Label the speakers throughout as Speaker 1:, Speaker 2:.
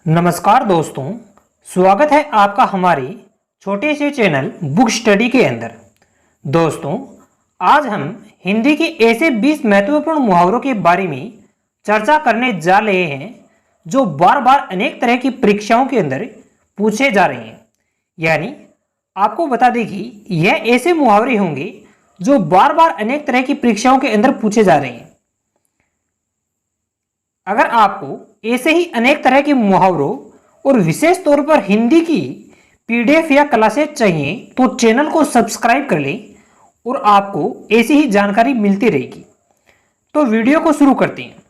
Speaker 1: नमस्कार दोस्तों, स्वागत है आपका हमारे छोटे से चैनल बुक स्टडी के अंदर। दोस्तों, आज हम हिंदी के ऐसे 20 महत्वपूर्ण मुहावरों के बारे में चर्चा करने जा रहे हैं जो बार बार अनेक तरह की परीक्षाओं के अंदर पूछे जा रहे हैं। यानी आपको बता दें कि यह ऐसे मुहावरे होंगे जो बार बार अनेक तरह की परीक्षाओं के अंदर पूछे जा रहे हैं। अगर आपको ऐसे ही अनेक तरह के मुहावरों और विशेष तौर पर हिंदी की पीडीएफ या क्लासेस चाहिए तो चैनल को सब्सक्राइब कर लें और आपको ऐसी ही जानकारी मिलती रहेगी। तो वीडियो को शुरू करते हैं।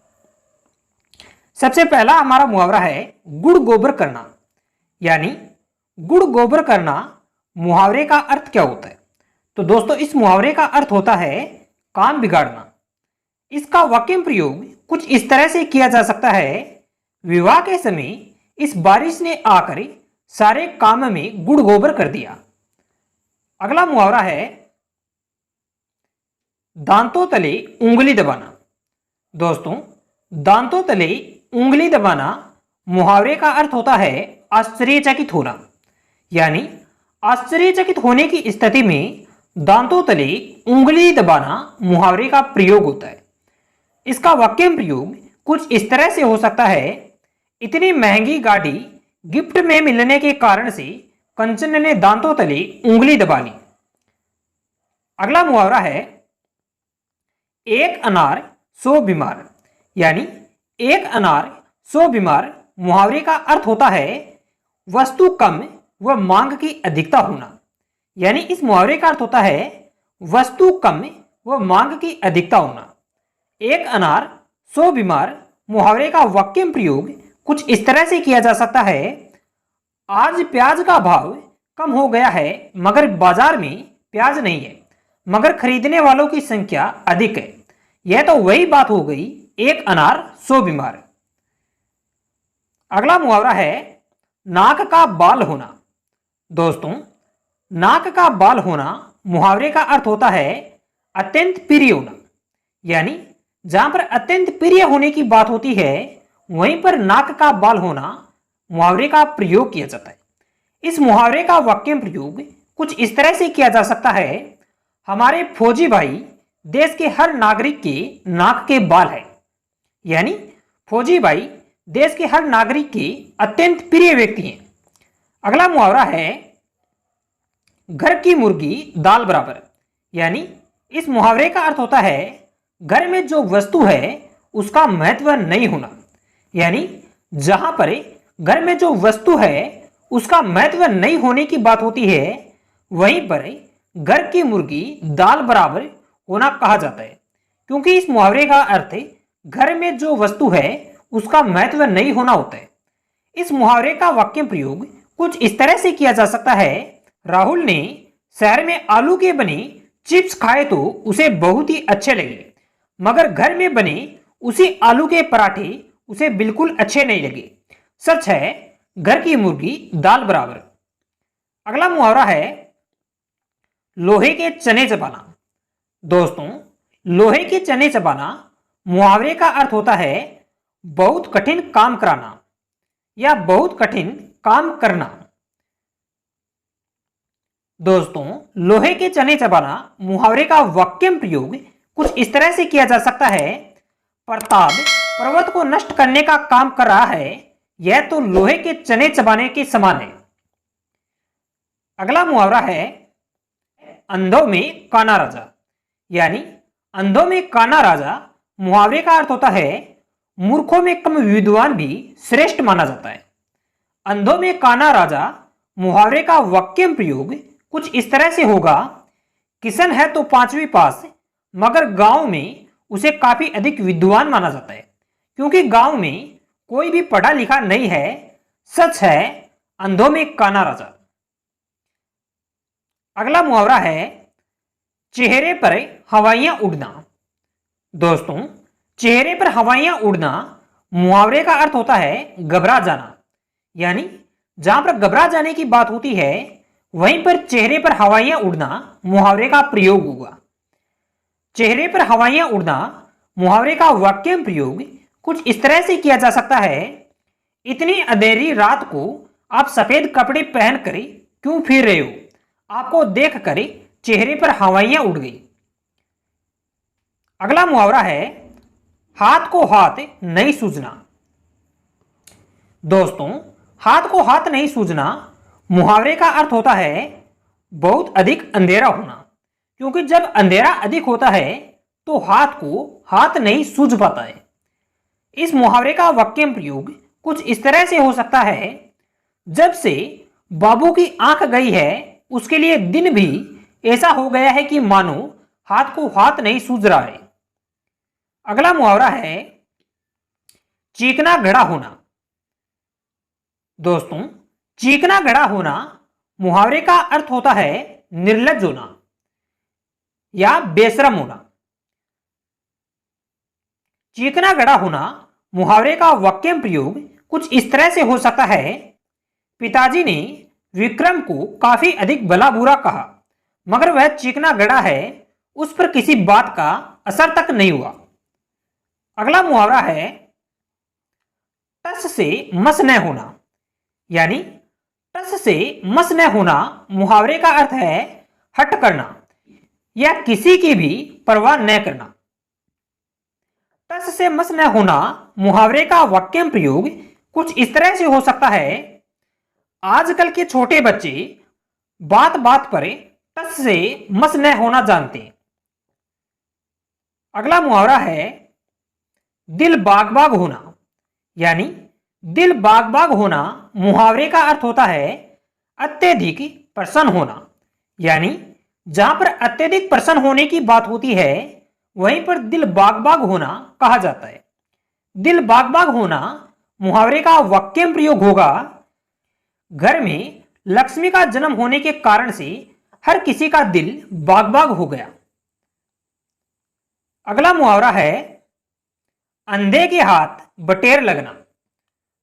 Speaker 1: सबसे पहला हमारा मुहावरा है गुड़ गोबर करना। यानी गुड़ गोबर करना मुहावरे का अर्थ क्या होता है? तो दोस्तों, इस मुहावरे का अर्थ होता है काम बिगाड़ना। इसका वाक्य प्रयोग कुछ इस तरह से किया जा सकता है, विवाह के समय इस बारिश ने आकर सारे काम में गुड़ गोबर कर दिया। अगला मुहावरा है दांतों तले उंगली दबाना। दोस्तों, दांतों तले उंगली दबाना मुहावरे का अर्थ होता है आश्चर्यचकित होना। यानी आश्चर्यचकित होने की स्थिति में दांतों तले उंगली दबाना मुहावरे का प्रयोग होता है। इसका वाक्य प्रयोग कुछ इस तरह से हो सकता है, इतनी महंगी गाड़ी गिफ्ट में मिलने के कारण से कंचन ने दांतों तले उंगली दबा ली। अगला मुहावरा है एक अनार 100 बीमार। यानी एक अनार 100 बीमार मुहावरे का अर्थ होता है वस्तु कम व मांग की अधिकता होना। यानी इस मुहावरे का अर्थ होता है वस्तु कम व मांग की अधिकता होना। एक अनार 100 बीमार मुहावरे का वाक्य प्रयोग कुछ इस तरह से किया जा सकता है, आज प्याज का भाव कम हो गया है मगर बाजार में प्याज नहीं है, मगर खरीदने वालों की संख्या अधिक है। यह तो वही बात हो गई, एक अनार 100 बीमार। अगला मुहावरा है नाक का बाल होना। दोस्तों, नाक का बाल होना मुहावरे का अर्थ होता है अत्यंत प्रिय होना। यानी जहां पर अत्यंत प्रिय होने की बात होती है वहीं पर नाक का बाल होना मुहावरे का प्रयोग किया जाता है। इस मुहावरे का वाक्य प्रयोग कुछ इस तरह से किया जा सकता है, हमारे फौजी भाई देश के हर नागरिक के नाक के बाल है। यानी फौजी भाई देश के हर नागरिक के अत्यंत प्रिय व्यक्ति हैं। अगला मुहावरा है घर की मुर्गी दाल बराबर। यानी इस मुहावरे का अर्थ होता है घर में जो वस्तु है उसका महत्व नहीं होना। यानी जहां पर घर में जो वस्तु है उसका महत्व नहीं होने की बात होती है वहीं पर घर की मुर्गी दाल बराबर होना कहा जाता है, क्योंकि इस मुहावरे का अर्थ घर में जो वस्तु है उसका महत्व नहीं होना होता है। इस मुहावरे का वाक्य प्रयोग कुछ इस तरह से किया जा सकता है, राहुल ने शहर में आलू के बने चिप्स खाए तो उसे बहुत ही अच्छे लगे, मगर घर में बने उसी आलू के पराठे उसे बिल्कुल अच्छे नहीं लगे। सच है घर की मुर्गी दाल बराबर। अगला मुहावरा है लोहे के चने चबाना। दोस्तों, लोहे के चने चबाना मुहावरे का अर्थ होता है बहुत कठिन काम कराना या बहुत कठिन काम करना। दोस्तों, लोहे के चने चबाना मुहावरे का वाक्य प्रयोग कुछ इस तरह से किया जा सकता है, प्रताप पर्वत को नष्ट करने का काम कर रहा है, यह तो लोहे के चने चबाने के समान है। अगला मुहावरा है अंधों में काना राजा। यानी अंधों में काना राजा मुहावरे का अर्थ होता है मूर्खों में कम विद्वान भी श्रेष्ठ माना जाता है। अंधों में काना राजा मुहावरे का वाक्य प्रयोग कुछ इस तरह से होगा, किशन है तो 5वीं पास मगर गांव में उसे काफी अधिक विद्वान माना जाता है, क्योंकि गांव में कोई भी पढ़ा लिखा नहीं है। सच है अंधों में काना राजा। अगला मुहावरा है चेहरे पर हवाइयां उड़ना। दोस्तों, चेहरे पर हवाइयां उड़ना मुहावरे का अर्थ होता है घबरा जाना। यानी जहां पर घबरा जाने की बात होती है वहीं पर चेहरे पर हवाइयां उड़ना मुहावरे का प्रयोग होगा। चेहरे पर हवाइयां उड़ना मुहावरे का वाक्य प्रयोग कुछ इस तरह से किया जा सकता है, इतनी अंधेरी रात को आप सफेद कपड़े पहन कर क्यों फिर रहे हो? आपको देख कर चेहरे पर हवाइयां उड़ गई। अगला मुहावरा है हाथ को हाथ नहीं सूझना। दोस्तों, हाथ को हाथ नहीं सूझना मुहावरे का अर्थ होता है बहुत अधिक अंधेरा होना, क्योंकि जब अंधेरा अधिक होता है तो हाथ को हाथ नहीं सूझ पाता है। इस मुहावरे का वाक्य प्रयोग कुछ इस तरह से हो सकता है, जब से बाबू की आंख गई है उसके लिए दिन भी ऐसा हो गया है कि मानो हाथ को हाथ नहीं सूझ रहा है। अगला मुहावरा है चीकना घड़ा होना। दोस्तों, चीकना घड़ा होना मुहावरे का अर्थ होता है निर्लज्ज होना या बेशरम होना। चीकना घड़ा होना मुहावरे का वाक्य प्रयोग कुछ इस तरह से हो सकता है, पिताजी ने विक्रम को काफी अधिक भला बुरा कहा, मगर वह चिकना गड़ा है, उस पर किसी बात का असर तक नहीं हुआ। अगला मुहावरा है टस से मस न होना, यानी टस से मस न होना मुहावरे का अर्थ है हट करना या किसी की भी परवाह न करना। टस से मस न होना मुहावरे का वाक्य प्रयोग कुछ इस तरह से हो सकता है, आजकल के छोटे बच्चे बात बात पर टस से मस न होना जानते। अगला मुहावरा है दिल बाग बाग होना, यानी दिल बाग बाग होना मुहावरे का अर्थ होता है अत्यधिक प्रसन्न होना, यानी जहां पर अत्यधिक प्रसन्न होने की बात होती है वहीं पर दिल बाग बाग होना कहा जाता है। दिल बाग बाग होना मुहावरे का वाक्य प्रयोग होगा घर में लक्ष्मी का जन्म होने के कारण से हर किसी का दिल बाग बाग हो गया। अगला मुहावरा है अंधे के हाथ बटेर लगना।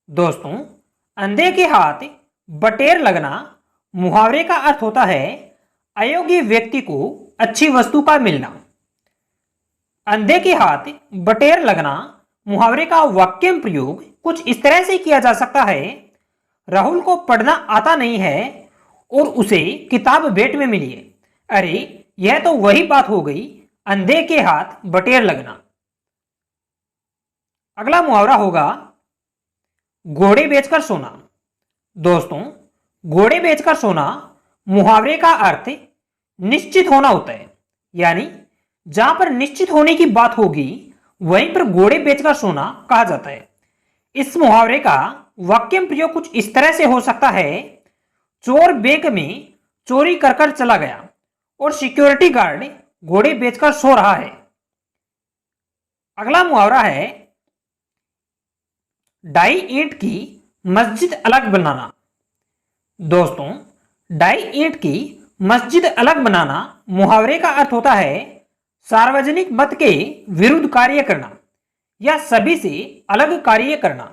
Speaker 1: दोस्तों, अंधे के हाथ बटेर लगना मुहावरे का अर्थ होता है अयोग्य व्यक्ति को अच्छी वस्तु का मिलना। अंधे के हाथ बटेर लगना मुहावरे का वाक्य प्रयोग कुछ इस तरह से किया जा सकता है, राहुल को पढ़ना आता नहीं है और उसे किताब भेंट में मिली है। अरे, यह तो वही बात हो गई, अंधे के हाथ बटेर लगना। अगला मुहावरा होगा घोड़े बेचकर सोना। दोस्तों, घोड़े बेचकर सोना मुहावरे का अर्थ निश्चित होना होता है, यानी जहां पर निश्चित होने की बात होगी वहीं पर घोड़े बेचकर सोना कहा जाता है। इस मुहावरे का वाक्य प्रयोग कुछ इस तरह से हो सकता है, चोर बैंक में चोरी कर कर चला गया और सिक्योरिटी गार्ड घोड़े बेचकर सो रहा है। अगला मुहावरा है डाई ईंट की मस्जिद अलग बनाना। दोस्तों, डाई ईंट की मस्जिद अलग बनाना मुहावरे का अर्थ होता है सार्वजनिक मत के विरुद्ध कार्य करना या सभी से अलग कार्य करना।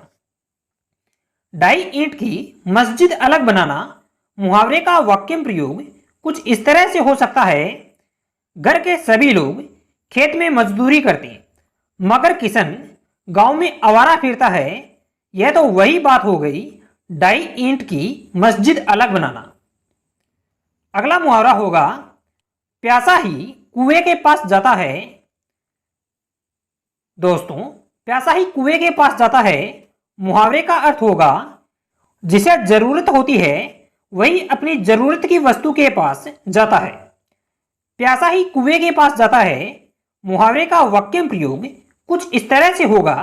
Speaker 1: डाई ईंट की मस्जिद अलग बनाना मुहावरे का वाक्य प्रयोग कुछ इस तरह से हो सकता है, घर के सभी लोग खेत में मजदूरी करते हैं मगर किसान गांव में आवारा फिरता है। यह तो वही बात हो गई, डाई ईंट की मस्जिद अलग बनाना। अगला मुहावरा होगा प्यासा ही कुएं के पास जाता है। दोस्तों, प्यासा ही कुएं के पास जाता है मुहावरे का अर्थ होगा जिसे जरूरत होती है वही अपनी जरूरत की वस्तु के पास जाता है। प्यासा ही कुएं के पास जाता है मुहावरे का वाक्य प्रयोग कुछ इस तरह से होगा,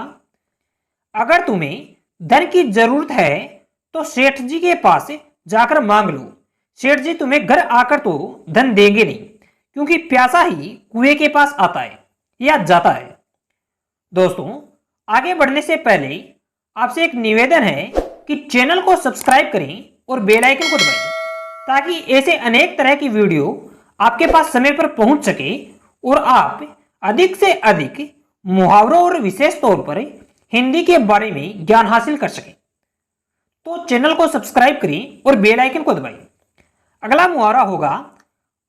Speaker 1: अगर तुम्हें धन की जरूरत है तो सेठ जी के पास जाकर मांग लो, सेठ जी तुम्हें घर आकर तो धन देंगे नहीं, क्योंकि प्यासा ही कुएं के पास आता है या जाता है। दोस्तों, आगे बढ़ने से पहले आपसे एक निवेदन है कि चैनल को सब्सक्राइब करें और बेल आइकन को दबाएं ताकि ऐसे अनेक तरह की वीडियो आपके पास समय पर पहुंच सके और आप अधिक से अधिक मुहावरों और विशेष तौर पर हिंदी के बारे में ज्ञान हासिल कर सकें। तो चैनल को सब्सक्राइब करें और बेल आइकन को दबाएं। अगला मुहावरा होगा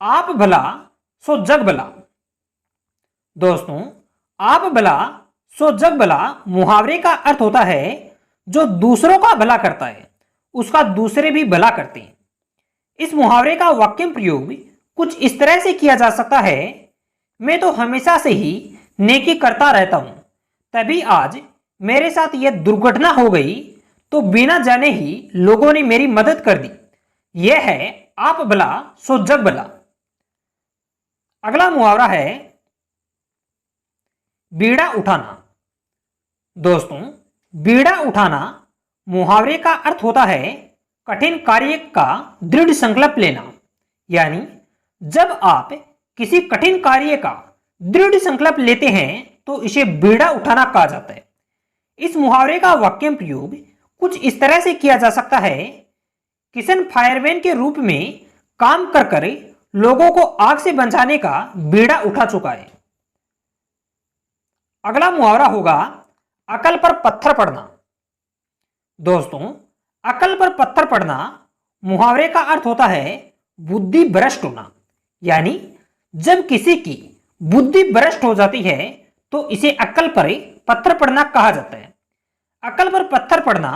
Speaker 1: आप भला सो जग भला। दोस्तों, आप भला सो जग भला मुहावरे का अर्थ होता है जो दूसरों का भला करता है उसका दूसरे भी भला करते हैं। इस मुहावरे का वाक्य प्रयोग कुछ इस तरह से किया जा सकता है, मैं तो हमेशा से ही नेकी करता रहता हूं, तभी आज मेरे साथ यह दुर्घटना हो गई तो बिना जाने ही लोगों ने मेरी मदद कर दी। यह है आप भला सो जग भला। अगला मुहावरा है बीड़ा उठाना। दोस्तों, बीड़ा उठाना मुहावरे का अर्थ होता है कठिन कार्य का दृढ़ संकल्प लेना। यानी जब आप किसी कठिन कार्य का दृढ़ संकल्प लेते हैं तो इसे बीड़ा उठाना कहा जाता है। इस मुहावरे का वाक्य प्रयोग कुछ इस तरह से किया जा सकता है, किशन फायरमैन के रूप में काम कर कर लोगों को आग से बचाने का बीड़ा उठा चुका है। अगला मुहावरा होगा अकल पर पत्थर पड़ना। दोस्तों, अकल पर पत्थर पड़ना मुहावरे का अर्थ होता है बुद्धि भ्रष्ट होना। यानी जब किसी की बुद्धि भ्रष्ट हो जाती है तो इसे अकल पर पत्थर पड़ना कहा जाता है। अकल पर पत्थर पड़ना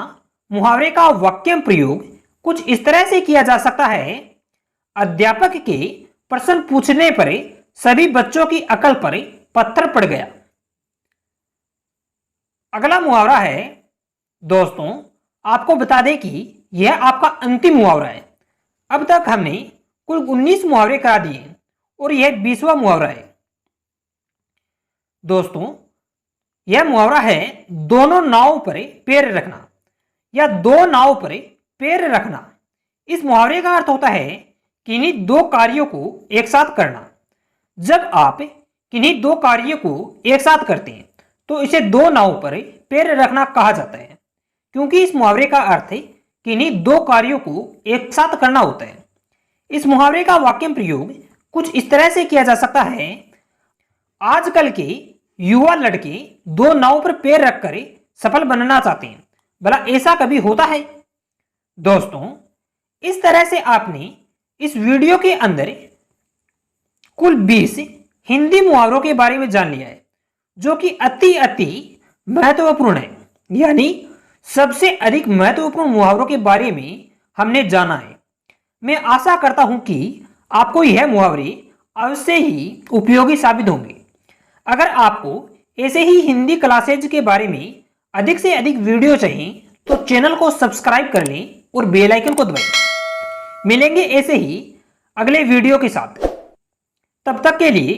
Speaker 1: मुहावरे का वाक्य प्रयोग कुछ इस तरह से किया जा सकता है, अध्यापक के प्रश्न पूछने पर सभी बच्चों की अकल पर पत्थर पड़ गया। अगला मुहावरा है, दोस्तों आपको बता दें कि यह आपका अंतिम मुहावरा है। अब तक हमने कुल 19 मुहावरे करा दिए और यह 20वां मुहावरा है। दोस्तों, यह मुहावरा है दोनों नावों पर पैर रखना या दो नाव पर पैर रखना। इस मुहावरे का अर्थ होता है किन्हीं दो कार्यों को एक साथ करना। जब आप किन्हीं दो कार्यों को एक साथ करते हैं तो इसे दो नाव पर पैर रखना कहा जाता है, क्योंकि इस मुहावरे का अर्थ किन्हीं दो कार्यों को एक साथ करना होता है। इस मुहावरे का वाक्य प्रयोग कुछ इस तरह से किया जा सकता है, आजकल के युवा लड़के दो नाव पर पैर रखकर सफल बनना चाहते हैं, भला ऐसा कभी होता है? दोस्तों, इस तरह से आपने इस वीडियो के अंदर कुल 20 हिंदी मुहावरों के बारे में जान लिया है, जो कि अति महत्वपूर्ण है। यानी सबसे अधिक महत्वपूर्ण मुहावरों के बारे में हमने जाना है। मैं आशा करता हूं कि आपको यह मुहावरे अवश्य ही उपयोगी साबित होंगे। अगर आपको ऐसे ही हिंदी क्लासेज के बारे में अधिक से अधिक वीडियो चाहिए तो चैनल को सब्सक्राइब कर लें और बेल आइकन को दबाएं। मिलेंगे ऐसे ही अगले वीडियो के साथ। तब तक के लिए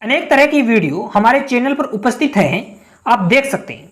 Speaker 1: अनेक तरह की वीडियो हमारे चैनल पर उपस्थित हैं, आप देख सकते हैं।